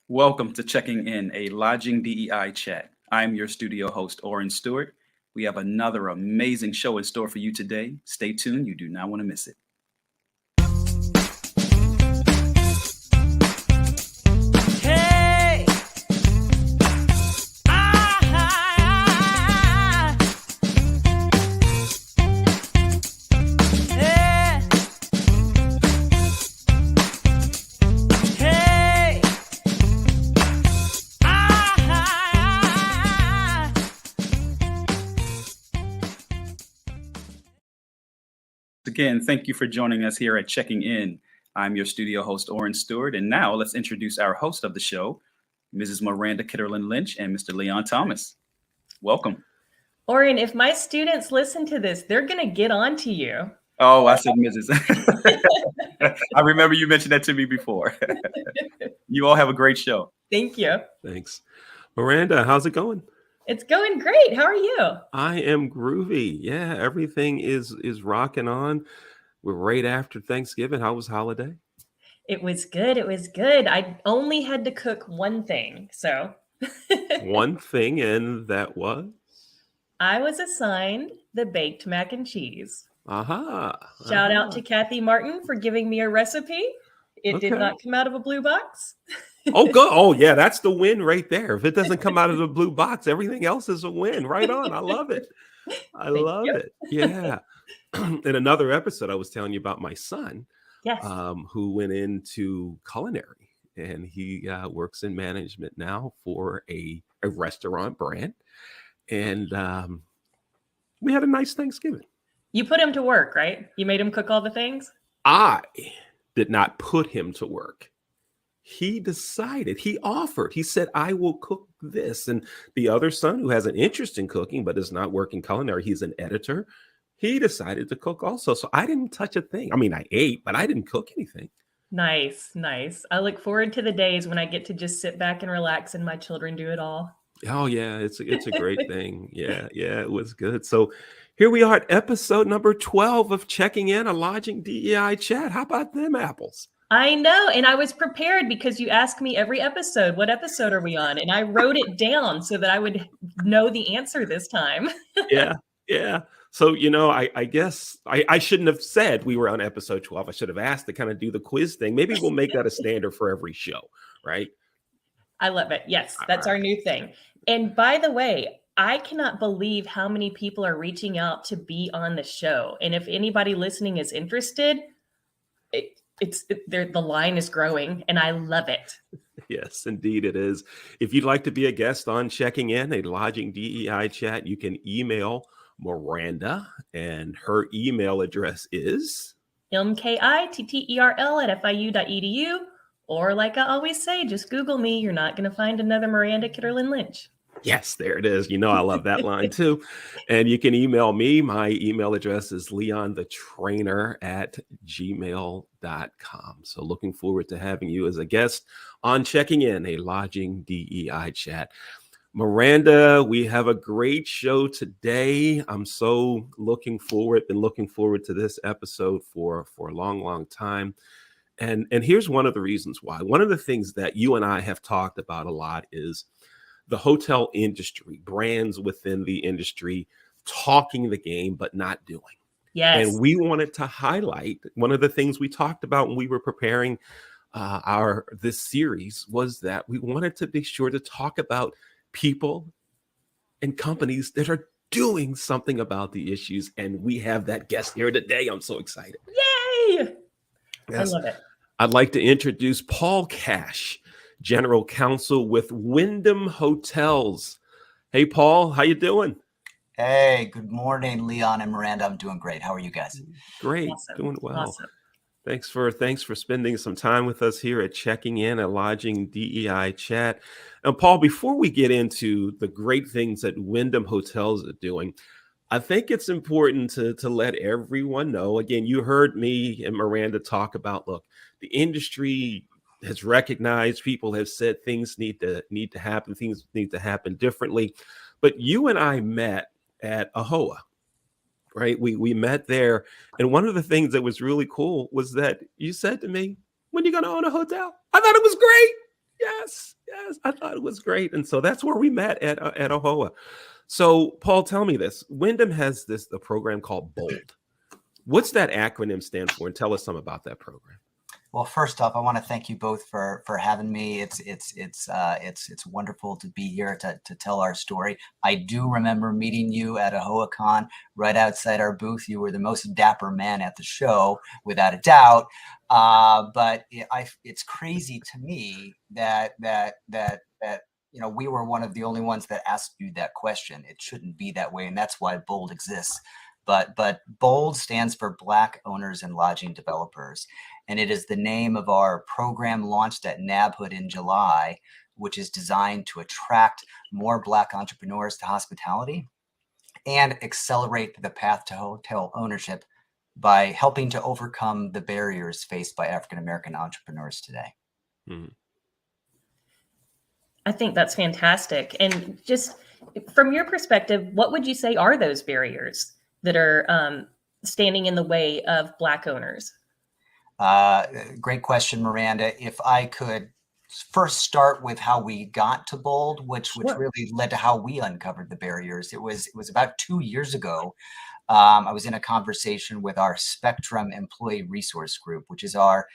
Welcome to Checking In, a lodging DEI chat. I'm your studio host, Oren Stewart. We have another amazing show in store for you today. Stay tuned, you do not want to miss it. Hey! Yeah! Hey! Again, thank you for joining us here at Checking In. I'm your studio host, Oren Stewart. And now let's introduce our host of the show, Mrs. Miranda Kitterlin Lynch and Mr. Leon Thomas. Welcome. Oren, if my students listen to this, they're going to get on to you. Oh, I said Mrs. I remember you mentioned that to me before. You all have a great show. Thank you. Thanks. Miranda, how's it going? It's going great. How are you? I am groovy. Yeah, everything is rocking on. We're right after Thanksgiving. How was holiday? It was good. It was good. I only had to cook one thing. So One thing, and that was? I was assigned the baked mac and cheese. Aha. Shout out to Kathy Martin for giving me a recipe. It did Okay. not come out of a blue box. Oh, good. Oh, yeah, that's the win right there. If it doesn't come out of the blue box, everything else is a win. Right on. I love it. I Thank love you. it. Yeah. In another episode, I was telling you about my son, Yes. who went into culinary, and he works in management now for a restaurant brand. And we had a nice Thanksgiving. You put him to work, right? You made him cook all the things? I did not put him to work. He decided, he offered, he said, I will cook this. And the other son, who has an interest in cooking, but is not working culinary, he's an editor. He decided to cook also. So I didn't touch a thing. I mean, I ate, but I didn't cook anything. Nice, nice. I look forward to the days when I get to just sit back and relax and my children do it all. Oh, yeah, it's a great thing. Yeah, it was good. So here we are at episode number 12 of Checking In, a Lodging DEI chat. How about them apples? I know. And I was prepared because you ask me every episode, what episode are we on? And I wrote it down so that I would know the answer this time. Yeah. So, I guess I shouldn't have said we were on episode 12. I should have asked to kind of do the quiz thing. Maybe we'll make that a standard for every show, right? I love it. Yes, that's our new thing. And by the way, I cannot believe how many people are reaching out to be on the show. And if anybody listening is interested, the line is growing and I love it. Yes, indeed it is. If you'd like to be a guest on Checking In, a Lodging DEI chat, you can email Miranda, and her email address is mkitterl@fiu.edu. Or like I always say, just Google me. You're not going to find another Miranda Kitterlin Lynch. Yes, there it is. I love that line too. And you can email me. My email address is leonthetrainer@gmail.com. So looking forward to having you as a guest on Checking In, a Lodging DEI chat. Miranda, we have a great show today. I'm so looking forward to this episode for a long time. And here's one of the reasons why. One of the things that you and I have talked about a lot is the hotel industry, brands within the industry, talking the game, but not doing. Yes. And we wanted to highlight one of the things we talked about when we were preparing this series was that we wanted to be sure to talk about people and companies that are doing something about the issues. And we have that guest here today. I'm so excited. Yay! Yes. I love it. I'd like to introduce Paul Cash, General Counsel with Wyndham Hotels. Hey, Paul, how you doing? Hey, good morning, Leon and Miranda. I'm doing great. How are you guys? Great, Awesome. doing well. Awesome. Thanks for spending some time with us here at Checking In, a Lodging DEI chat. And Paul, before we get into the great things that Wyndham Hotels are doing, I think it's important to let everyone know. Again, you heard me and Miranda talk about, look, the industry has recognized, people have said things need to happen, things need to happen differently. But you and I met at AHOA, right? We met there. And one of the things that was really cool was that you said to me, when are you going to own a hotel? I thought it was great. Yes, yes, I thought it was great, and so that's where we met at AHOA. So, Paul, tell me this: Wyndham has a program called BOLD. What's that acronym stand for? And tell us some about that program. Well, first off, I want to thank you both for having me. It's wonderful to be here to tell our story. I do remember meeting you at AHOACon right outside our booth. You were the most dapper man at the show, without a doubt. But it's crazy to me that we were one of the only ones that asked you that question. It shouldn't be that way, and that's why BOLD exists. But BOLD stands for Black Owners and Lodging Developers. And it is the name of our program launched at NABHOOD in July, which is designed to attract more Black entrepreneurs to hospitality and accelerate the path to hotel ownership by helping to overcome the barriers faced by African-American entrepreneurs today. Mm-hmm. I think that's fantastic. And just from your perspective, what would you say are those barriers that are standing in the way of Black owners? Great question, Miranda. If I could first start with how we got to BOLD, which really led to how we uncovered the barriers. It was about 2 years ago. I was in a conversation with our Spectrum Employee Resource Group, which is our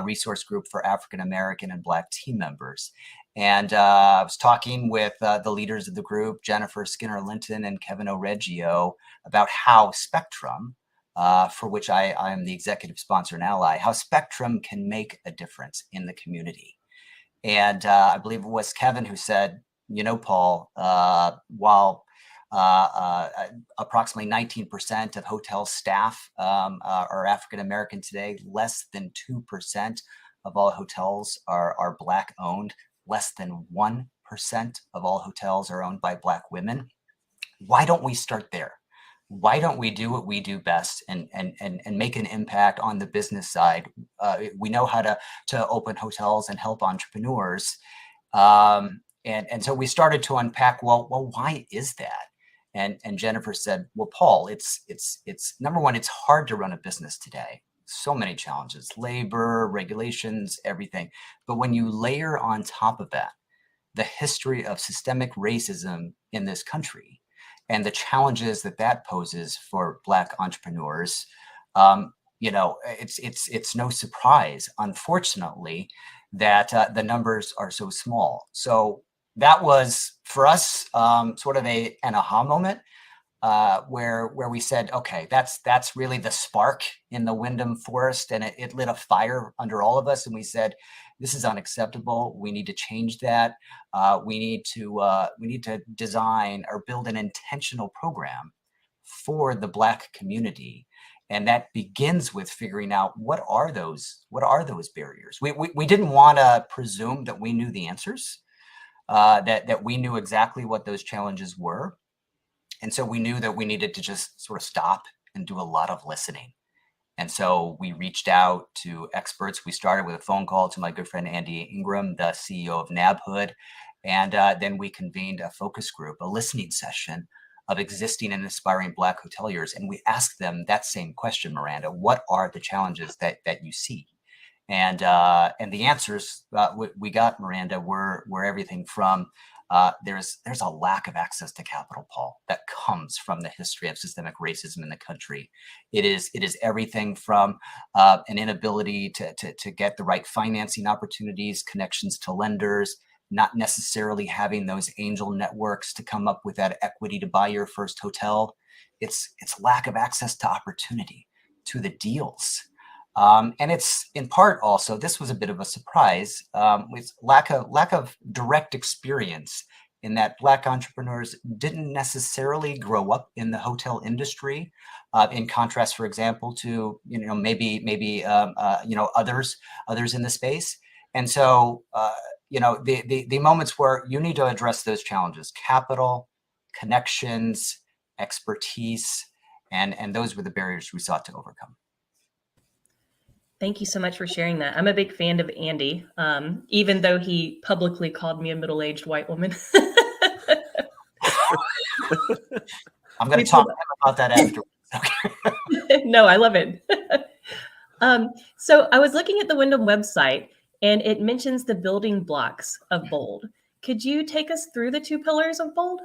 resource group for African American and Black team members. And I was talking with the leaders of the group, Jennifer Skinner-Linton and Kevin Oreggio, about how Spectrum, for which I am the executive sponsor and ally, how Spectrum can make a difference in the community. And I believe it was Kevin who said, Paul, while approximately 19% of hotel staff are African-American today, less than 2% of all hotels are Black owned, less than 1% of all hotels are owned by Black women. Why don't we start there? Why don't we do what we do best and make an impact on the business side? We know how to open hotels and help entrepreneurs. And so we started to unpack, well, why is that? And Jennifer said, well, Paul, it's number one, it's hard to run a business today. So many challenges, labor, regulations, everything. But when you layer on top of that, the history of systemic racism in this country, and the challenges that poses for Black entrepreneurs, it's no surprise, unfortunately, that the numbers are so small. So that was for us sort of an aha moment where we said, okay, that's really the spark in the Wyndham forest, and it lit a fire under all of us, and we said, this is unacceptable. We need to change that. We need to design or build an intentional program for the Black community, and that begins with figuring out what are those barriers. We didn't want to presume that we knew the answers, that we knew exactly what those challenges were, and so we knew that we needed to just sort of stop and do a lot of listening. And so we reached out to experts. We started with a phone call to my good friend, Andy Ingram, the CEO of NABHOOD. And then we convened a focus group, a listening session of existing and aspiring Black hoteliers. And we asked them that same question, Miranda, what are the challenges that you see? And the answers we got, Miranda, were everything from there's a lack of access to capital, Paul, that comes from the history of systemic racism in the country. It is everything from an inability to get the right financing opportunities, connections to lenders, not necessarily having those angel networks to come up with that equity to buy your first hotel. It's lack of access to opportunity, to the deals. And it's in part also, this was a bit of a surprise, with lack of direct experience in that Black entrepreneurs didn't necessarily grow up in the hotel industry, in contrast, for example, to maybe others in the space. And so the moments where you need to address those challenges: capital, connections, expertise, and those were the barriers we sought to overcome. Thank you so much for sharing that. I'm a big fan of Andy, even though he publicly called me a middle-aged white woman. I'm going to talk to him about that afterwards. Okay. No, I love it. So I was looking at the Wyndham website, and it mentions the building blocks of BOLD. Could you take us through the 2 pillars of BOLD?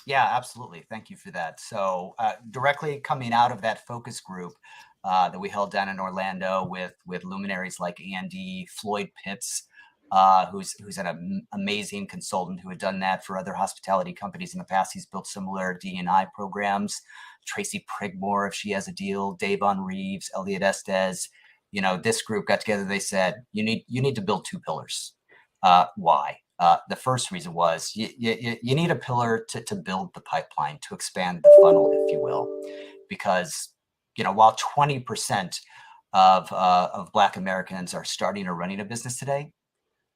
Yeah, absolutely. Thank you for that. So directly coming out of that focus group that we held down in Orlando with luminaries like Andy, Floyd Pitts, who's an amazing consultant who had done that for other hospitality companies in the past. He's built similar DEI programs. Tracy Prigmore, if she has a deal, Davon Reeves, Elliot Estes. This group got together. They said, you need to build 2 pillars. Why? The first reason was you need a pillar to build the pipeline, to expand the funnel, if you will, because while 20% of Black Americans are starting or running a business today,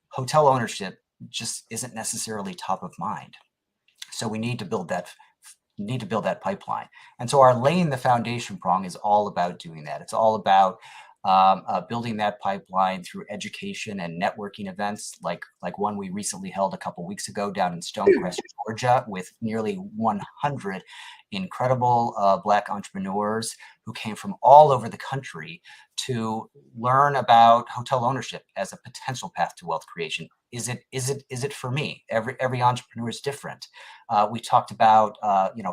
hotel ownership just isn't necessarily top of mind. So we need to build that pipeline. And so our laying the foundation prong is all about doing that. It's all about building that pipeline through education and networking events like one we recently held a couple weeks ago down in Stonecrest, Georgia, with nearly 100 incredible Black entrepreneurs who came from all over the country to learn about hotel ownership as a potential path to wealth creation. Is it for me? Every entrepreneur is different. We talked about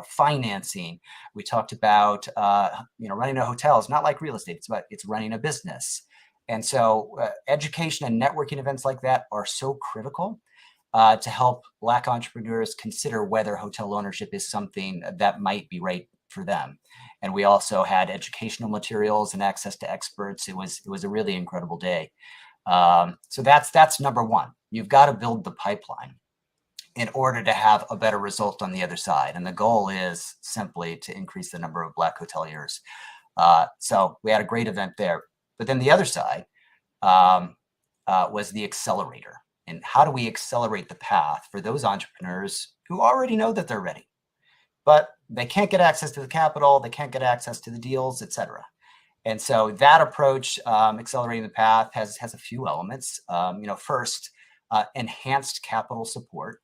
financing. We talked about running a hotel is not like real estate. It's running a business. And so education and networking events like that are so critical to help Black entrepreneurs consider whether hotel ownership is something that might be right for them. And we also had educational materials and access to experts. It was a really incredible day. So that's number one. You've got to build the pipeline in order to have a better result on the other side. And the goal is simply to increase the number of Black hoteliers. So we had a great event there. But then the other side was the accelerator. And how do we accelerate the path for those entrepreneurs who already know that they're ready, but they can't get access to the capital, they can't get access to the deals, et cetera. And so that approach, accelerating the path, has a few elements. First, enhanced capital support.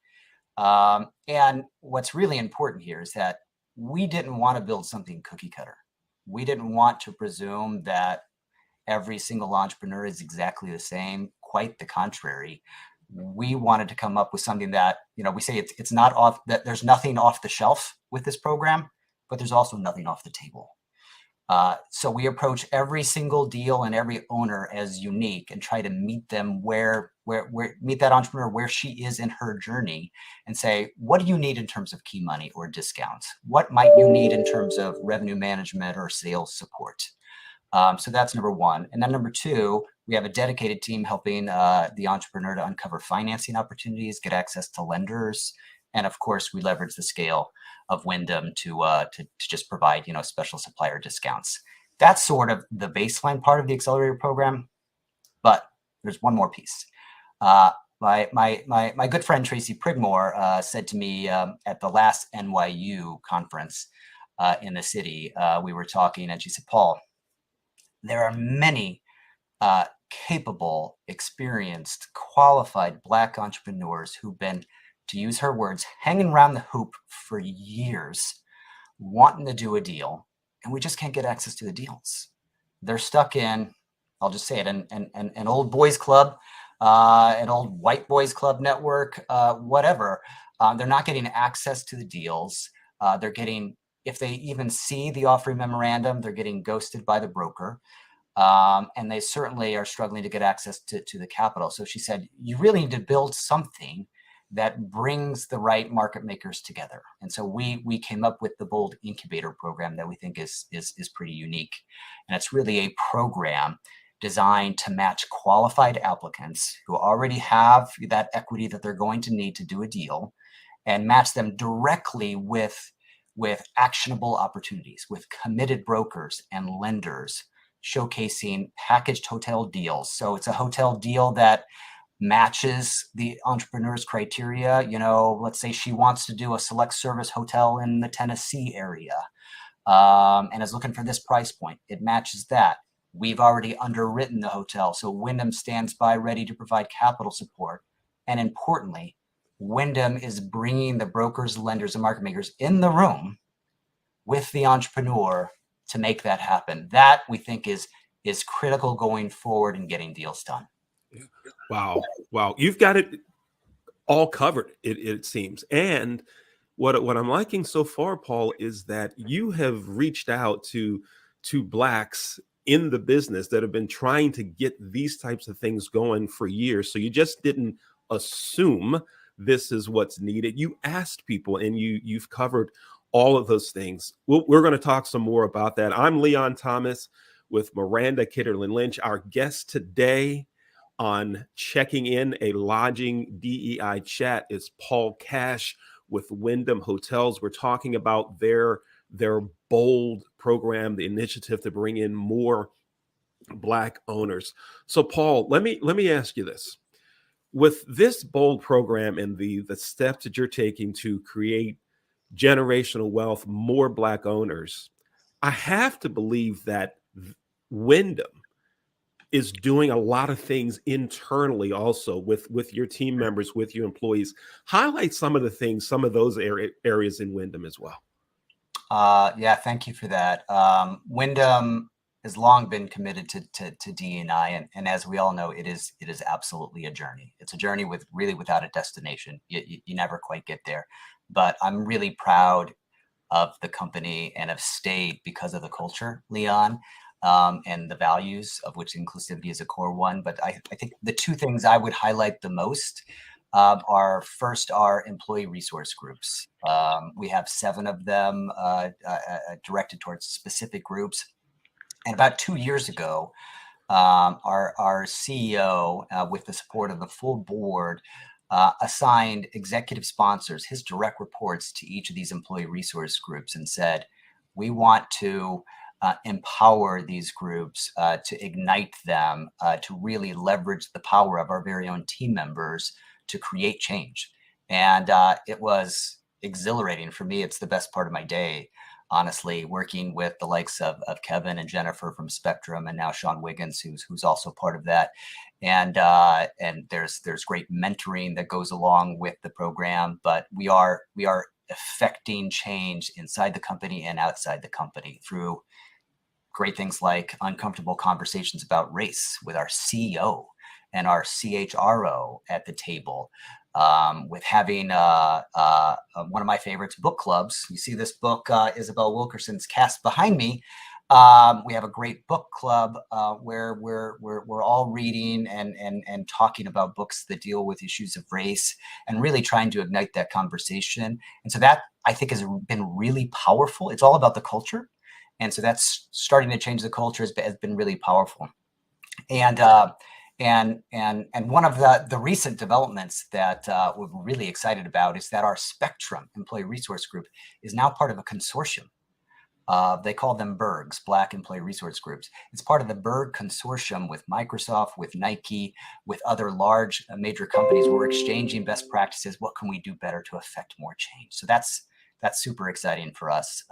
And what's really important here is that we didn't want to build something cookie cutter. We didn't want to presume that every single entrepreneur is exactly the same. Quite the contrary. We wanted to come up with something that, we say it's not off, that there's nothing off the shelf with this program, but there's also nothing off the table. So we approach every single deal and every owner as unique and try to meet them meet that entrepreneur where she is in her journey and say, what do you need in terms of key money or discounts? What might you need in terms of revenue management or sales support? So that's number one. And then number two, we have a dedicated team helping the entrepreneur to uncover financing opportunities, get access to lenders. And of course, we leverage the scale of Wyndham to just provide, special supplier discounts. That's sort of the baseline part of the accelerator program. But there's one more piece. My good friend Tracy Prigmore said to me at the last NYU conference in the city, we were talking, and she said, Paul, there are many capable, experienced, qualified Black entrepreneurs who've been, to use her words, hanging around the hoop for years, wanting to do a deal, and we just can't get access to the deals. They're stuck in, I'll just say it, an old boys club, an old white boys club network, whatever. They're not getting access to the deals. They're getting, if they even see the offering memorandum, they're getting ghosted by the broker. And they certainly are struggling to get access to the capital. So she said, you really need to build something that brings the right market makers together. And so we came up with the BOLD Incubator program that we think is pretty unique. And it's really a program designed to match qualified applicants who already have that equity that they're going to need to do a deal, and match them directly with actionable opportunities, with committed brokers and lenders, showcasing packaged hotel deals. So it's a hotel deal that matches the entrepreneur's criteria. Let's say she wants to do a select service hotel in the Tennessee area and is looking for this price point. It matches that. We've already underwritten the hotel, so Wyndham stands by ready to provide capital support. And importantly, Wyndham is bringing the brokers, lenders, and market makers in the room with the entrepreneur to make that happen. That we think is critical going forward in getting deals done. Wow. Wow. You've got it all covered, it seems. And what I'm liking so far, Paul, is that you have reached out to Blacks in the business that have been trying to get these types of things going for years. So you just didn't assume this is what's needed. You asked people, and you've covered all of those things. We're going to talk some more about that. I'm Leon Thomas with Miranda Kitterlin Lynch. Our guest today on Checking In, a lodging DEI chat, is Paul Cash with Wyndham Hotels. We're talking about their bold program, the initiative to bring in more Black owners. So, Paul, let me ask you this: with this bold program and the steps that you're taking to create generational wealth, more Black owners, I have to believe that Wyndham is doing a lot of things internally also with your team members, with your employees. Highlight some of the things, some of those areas in Wyndham as well. Yeah, thank you for that. Wyndham has long been committed to DEI, and as we all know, it is absolutely a journey. It's a journey without a destination. You never quite get there. But I'm really proud of the company and have stayed because of the culture, Leon, and the values, of which inclusivity is a core one. But I think the two things I would highlight the most are first our employee resource groups. We have 7 of them directed towards specific groups. And about 2 years ago, our CEO, with the support of the full board, assigned executive sponsors, his direct reports, to each of these employee resource groups, and said, we want to empower these groups, to ignite them, to really leverage the power of our very own team members to create change. And it was exhilarating for me. It's the best part of my day, honestly, working with the likes of Kevin and Jennifer from Spectrum, and now Sean Wiggins, who's also part of that. And there's great mentoring that goes along with the program, but we are affecting change inside the company and outside the company through great things like uncomfortable conversations about race with our CEO and our CHRO at the table, with having one of my favorites, book clubs. You see this book, Isabel Wilkerson's Cast behind me. We have a great book club where we're all reading and talking about books that deal with issues of race, and really trying to ignite that conversation. And so that, I think, has been really powerful. It's all about the culture. And so that's starting to change the culture has been really powerful. And one of the recent developments that we're really excited about is that our Spectrum Employee Resource Group is now part of a consortium. They call them BERGs, Black Employee Resource Groups. It's part of the BERG consortium with Microsoft, with Nike, with other large major companies. We're exchanging best practices. What can we do better to affect more change? So that's super exciting for us.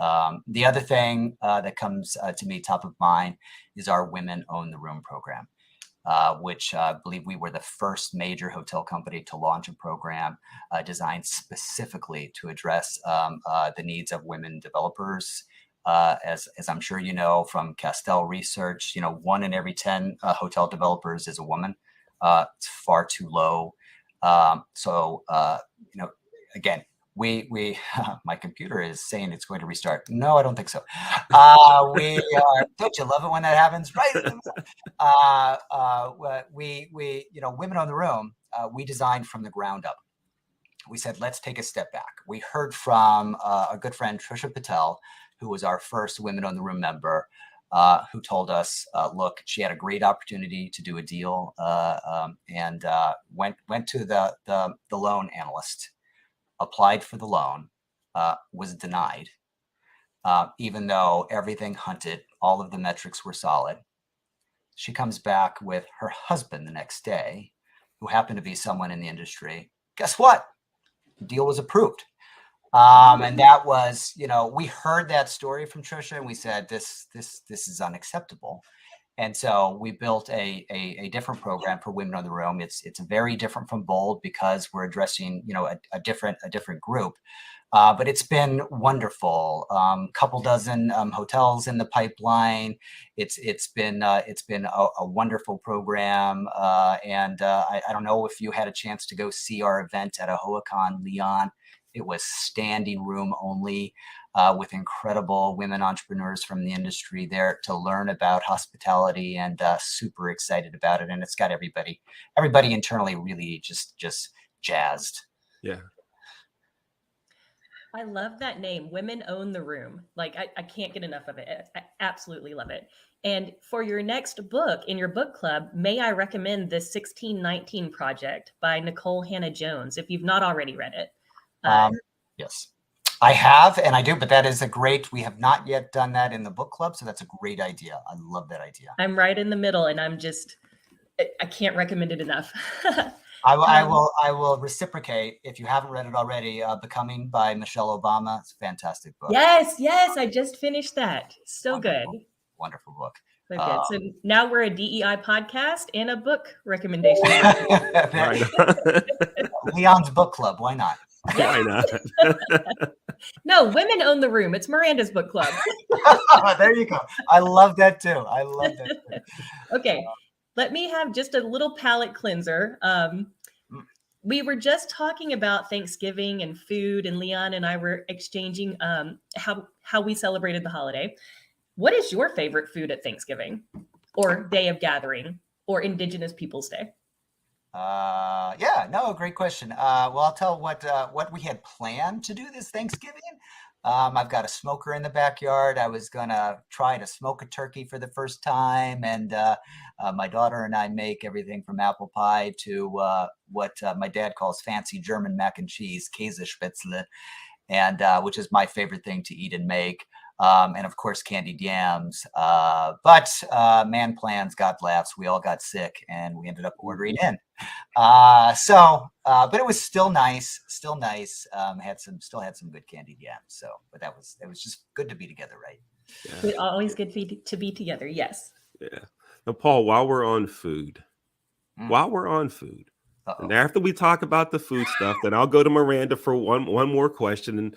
The other thing that comes to me top of mind is our Women Own the Room program, which I believe we were the first major hotel company to launch a program designed specifically to address the needs of women developers. As I'm sure you know from Castell research, 1 in every 10 hotel developers is a woman. It's far too low. Again, we my computer is saying it's going to restart. No, I don't think so. Don't you love it when that happens? Right. Women on the Room, we designed from the ground up. We said, let's take a step back. We heard from a good friend, Trisha Patel, who was our first Women on the Room member, who told us, look, she had a great opportunity to do a deal, and went to the loan analyst, applied for the loan, was denied, even though everything hunted, all of the metrics were solid. She comes back with her husband the next day, who happened to be someone in the industry. Guess what? The deal was approved. And that was, we heard that story from Trisha, and we said, this is unacceptable. And so we built a different program for Women on the Room. It's very different from Bold because we're addressing, a different group. But it's been wonderful. Couple dozen hotels in the pipeline. It's been a wonderful program. And I don't know if you had a chance to go see our event at AHOACon Leon. It was standing room only, with incredible women entrepreneurs from the industry there to learn about hospitality, and super excited about it. And it's got everybody internally really just jazzed. Yeah. I love that name, Women Own the Room. Like, I can't get enough of it. I absolutely love it. And for your next book in your book club, may I recommend the 1619 Project by Nicole Hannah Jones, if you've not already read it. Yes, I have, and I do, but that is we have not yet done that in the book club. So that's a great idea. I love that idea. I'm right in the middle, and I can't recommend it enough. I will reciprocate. If you haven't read it already, Becoming by Michelle Obama. It's a fantastic book. Yes, I just finished that. So good. Wonderful book. So good. So now we're a DEI podcast and a book recommendation. Right. Leon's book club. Why not? Why not? No, Women Own the Room. It's Miranda's book club. There you go. I love that too. Okay. Let me have just a little palate cleanser. We were just talking about Thanksgiving and food, and Leon and I were exchanging how we celebrated the holiday. What is your favorite food at Thanksgiving or Day of Gathering or Indigenous Peoples Day? Great question. Well, I'll tell what we had planned to do this Thanksgiving. I've got a smoker in the backyard. I was gonna try to smoke a turkey for the first time, and my daughter and I make everything from apple pie to what my dad calls fancy German mac and cheese, Käsespätzle, and which is my favorite thing to eat and make. And of course, candied yams. But man plans, God laughs. We all got sick, and we ended up ordering in. But it was still nice. Still had some good candied yams. So, but it was just good to be together, right? Yeah. It's always good to be together. Yes. Yeah. Now, Paul, while we're on food, and after we talk about the food stuff, then I'll go to Miranda for one more question.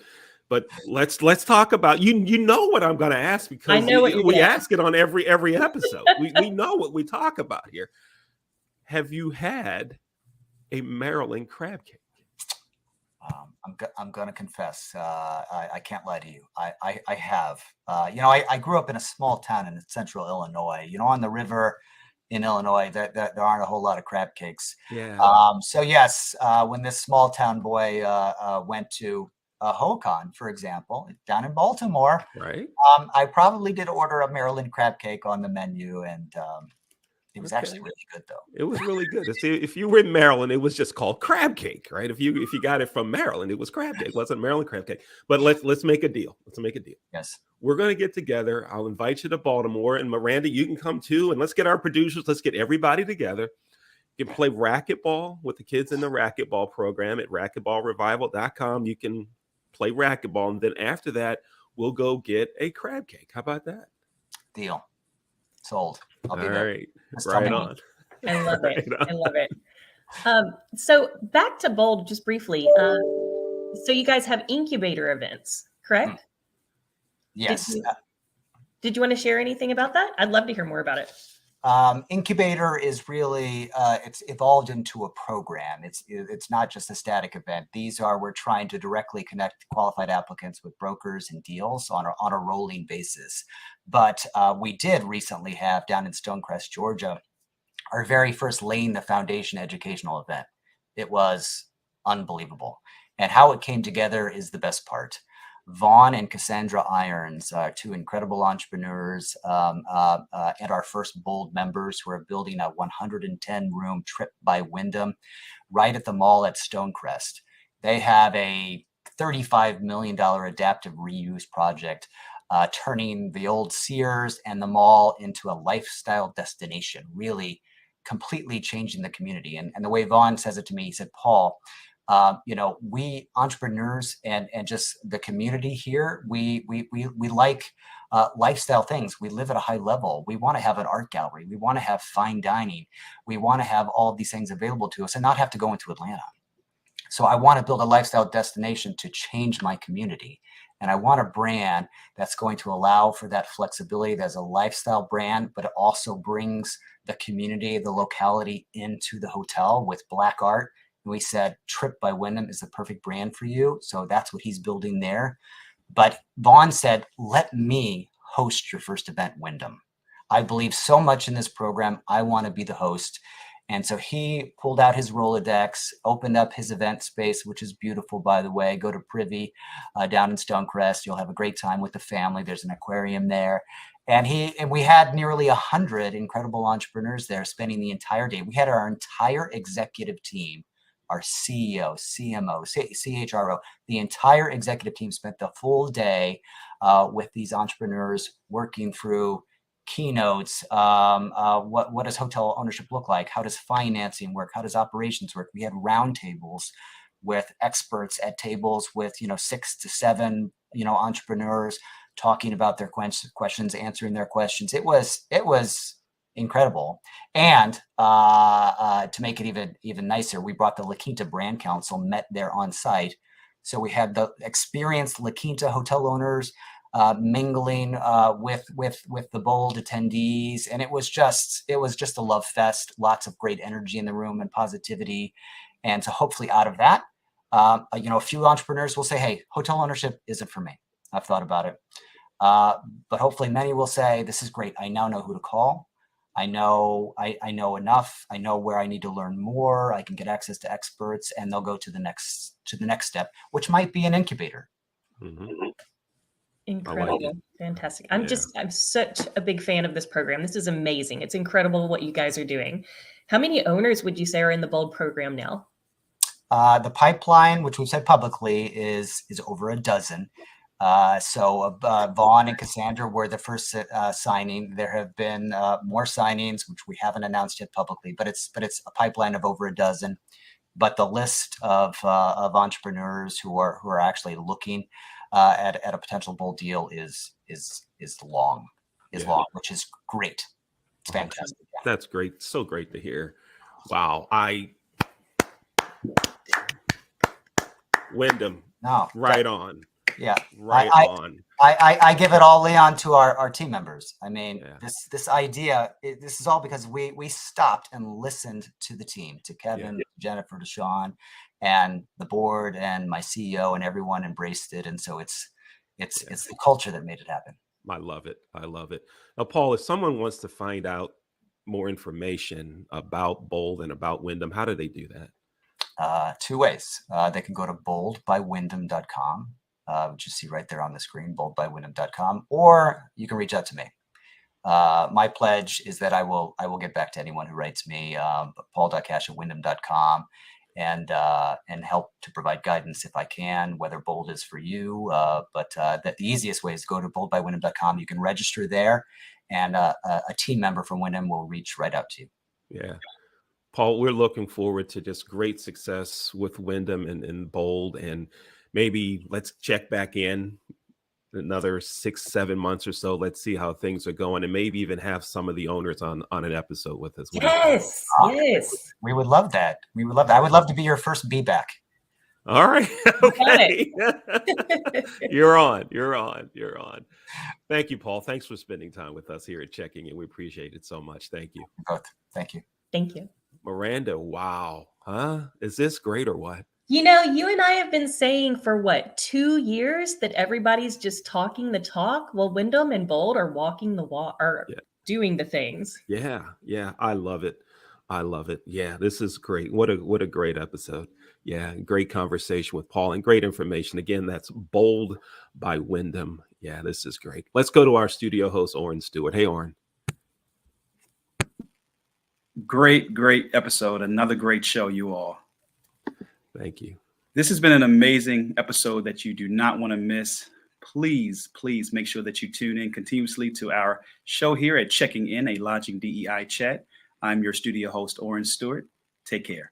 But let's talk about you know what I'm going to ask, because I know we ask it on every episode. we know what we talk about here. Have you had a Maryland crab cake? I'm going to confess. I can't lie to you. I have. I grew up in a small town in central Illinois. On the river in Illinois, there aren't a whole lot of crab cakes. Yeah. So yes, when this small town boy went to HOCON, for example, down in Baltimore, right? I probably did order a Maryland crab cake on the menu, and it was actually really good, though. It was really good. If you were in Maryland, it was just called crab cake, right? If you got it from Maryland, it was crab cake. It wasn't Maryland crab cake. But let's make a deal. Yes. We're going to get together. I'll invite you to Baltimore, and Miranda, you can come too. And let's get our producers. Let's get everybody together. You can play racquetball with the kids in the racquetball program at racquetballrevival.com. You can play racquetball, and then after that, we'll go get a crab cake. How about that? Deal. Sold. I'll be there. All right. Right on. I love it. I love it. So back to Bold just briefly. So you guys have incubator events, correct? Yes. Did you want to share anything about that? I'd love to hear more about it. Incubator is really it's evolved into a program. It's not just a static event. We're trying to directly connect qualified applicants with brokers and deals on a rolling basis. But we did recently have down in Stonecrest, Georgia, our very first laying the foundation educational event. It was unbelievable, and how it came together is the best part. Vaughn and Cassandra Irons, two incredible entrepreneurs, and our first Bold members, who are building a 110-room Trip by Wyndham right at the mall at Stonecrest. They have a $35 million adaptive reuse project, turning the old Sears and the mall into a lifestyle destination, really completely changing the community. And the way Vaughn says it to me, he said, Paul, we entrepreneurs and just the community here, we like lifestyle things. We live at a high level. We want to have an art gallery. We want to have fine dining. We want to have all of these things available to us and not have to go into Atlanta. So I want to build a lifestyle destination to change my community. And I want a brand that's going to allow for that flexibility. There's a lifestyle brand, but it also brings the community, the locality into the hotel with Black art. And we said Trip by Wyndham is the perfect brand for you. So that's what he's building there. But Vaughn said, let me host your first event, Wyndham. I believe so much in this program. I want to be the host. And so he pulled out his Rolodex, opened up his event space, which is beautiful, by the way. Go to Privy down in Stonecrest. You'll have a great time with the family. There's an aquarium there. And we had nearly 100 incredible entrepreneurs there spending the entire day. We had our entire executive team, our CEO, CMO, CHRO, the entire executive team spent the full day with these entrepreneurs working through keynotes. What does hotel ownership look like? How does financing work? How does operations work? We had roundtables with experts at tables with 6 to 7 entrepreneurs talking about their questions, answering their questions. It was incredible. And to make it even nicer, we brought the La Quinta Brand Council, met there on site. So we had the experienced La Quinta hotel owners mingling with the bold attendees, and it was just a love fest. Lots of great energy in the room and positivity. And so hopefully out of that, a few entrepreneurs will say, "Hey, hotel ownership isn't for me. I've thought about it." But hopefully many will say, "This is great. I now know who to call. I know enough. I know where I need to learn more. I can get access to experts," and they'll go to the next step, which might be an incubator. Mm-hmm. Incredible. Fantastic. I'm such a big fan of this program. This is amazing. It's incredible what you guys are doing. How many owners would you say are in the Bold program now? The pipeline, which we've said publicly, is over a dozen. So Vaughn and Cassandra were the first signing. There have been more signings, which we haven't announced yet publicly, but it's a pipeline of over a dozen. But the list of entrepreneurs who are actually looking at a potential Bold deal is long, which is great. It's fantastic. That's great. So great to hear. Wow. Wyndham. Right on. Yeah. Right on. I give it all, Leon, to our team members. I mean, this idea, this is all because we stopped and listened to the team, to Kevin, to Jennifer, to Sean, and the board, and my CEO, and everyone embraced it. And so it's the culture that made it happen. I love it. I love it. Now, Paul, if someone wants to find out more information about Bold and about Wyndham, how do they do that? 2 ways. They can go to boldbywyndham.com, which you see right there on the screen, boldbywyndham.com, or you can reach out to me. My pledge is that I will get back to anyone who writes me, paul.cash@wyndham.com, and help to provide guidance if I can, whether Bold is for you. But the easiest way is to go to boldbywyndham.com. You can register there, and a team member from Wyndham will reach right out to you. Yeah. Paul, we're looking forward to just great success with Wyndham and Bold, and maybe let's check back in another 6-7 months or so. Let's see how things are going, and maybe even have some of the owners on an episode with us. Yes. We would love that. I would love to be your first be back. All right. Okay. You're on. Thank you, Paul. Thanks for spending time with us here at Checking In. We appreciate it so much. Thank you. Both. Thank you. Thank you. Miranda, wow. Huh? Is this great or what? You and I have been saying for 2 years that everybody's just talking the talk. Well, Wyndham and Bold are walking the walk, or doing the things. Yeah. I love it. Yeah, this is great. What a great episode. Yeah, great conversation with Paul and great information. Again, that's Bold by Wyndham. Yeah, this is great. Let's go to our studio host, Oren Stewart. Hey, Oren. Great episode. Another great show, you all. Thank you. This has been an amazing episode that you do not want to miss. Please make sure that you tune in continuously to our show here at Checking In, a Lodging DEI chat. I'm your studio host, Oren Stewart. Take care.